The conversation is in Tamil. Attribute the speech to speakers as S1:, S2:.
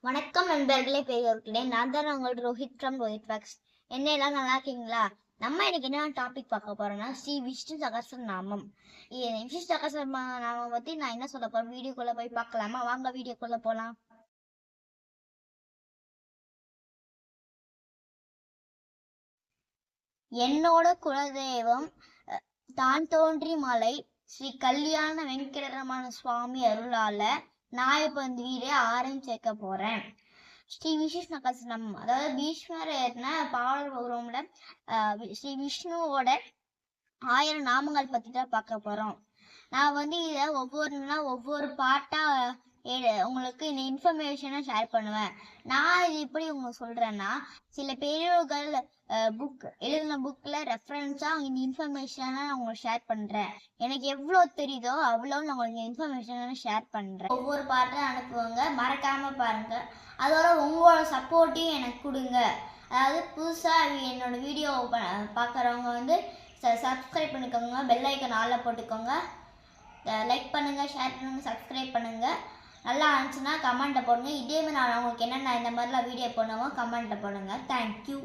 S1: வணக்கம் நண்பர்களே, பெரியோர்களே. நான் தான் உங்கள் ரோஹித் ஃப்ரம் ரோஹித் ஃபேக்ஸ். என்ன எல்லாம் நல்லா இருக்கீங்களா? நம்ம இன்னைக்கு என்ன டாபிக் பார்க்க போறோம்னா ஸ்ரீ விஷ்ணு சகஸ்ரநாமம். விஷ்ணு சகஸ்ரநாமம் பத்தி நான் என்ன சொல்ல போறேன், வீடியோக்குள்ள போய் பார்க்கலாமா? வாங்க வீடியோக்குள்ள போலாம். என்னோட குலதெய்வம் தான் தோன்றி மலை ஸ்ரீ கல்யாண வெங்கடரமண சுவாமி அருளால நான் இப்ப இந்த வீடியோ ஆரம்பிக்க போறேன். ஸ்ரீ விஷ்ணு சகஸ்ரநாமம், அதாவது பீஷ்மர் பாடல் பௌரவம்ல ஸ்ரீ விஷ்ணுவோட 1000 நாமங்கள் பத்தி தான் பார்க்க போறோம். நான் இதை ஒவ்வொரு பாட்டா உங்களுக்கு இந்த இன்ஃபர்மேஷனை ஷேர் பண்ணுவேன். நான் இது எப்படி உங்களுக்கு சொல்றேன்னா, சில பெரியவர்கள் எழுதின புக்ல ரெஃபரன்ஸா இந்த இன்ஃபர்மேஷனை நான் உங்களுக்கு ஷேர் பண்றேன். எனக்கு எவ்வளவு தெரியுதோ அவ்வளவு நான் உங்களுக்கு இன்ஃபர்மேஷனை ஷேர் பண்றேன். ஒவ்வொரு பாட்டும் அனுப்புவாங்க, மறக்காம பாருங்க. அதோட உங்களோட சப்போர்ட்டையும் எனக்கு கொடுங்க. அதாவது புதுசா என்னோட வீடியோ பார்க்குறவங்க சப்ஸ்கிரைப் பண்ணிக்கோங்க, பெல் ஐக்கன் ஆல்ல போட்டுக்கோங்க, லைக் பண்ணுங்க, ஷேர் பண்ணுங்க, சப்ஸ்கிரைப் பண்ணுங்க. நல்லா இருந்துச்சுன்னா கமெண்ட்டை போடுங்க. இதே மாதிரி நான் உங்களுக்கு என்னென்ன இந்த மாதிரிலாம் வீடியோ பண்ணுவோம் கமெண்ட்டை போடுங்க. தேங்க்யூ.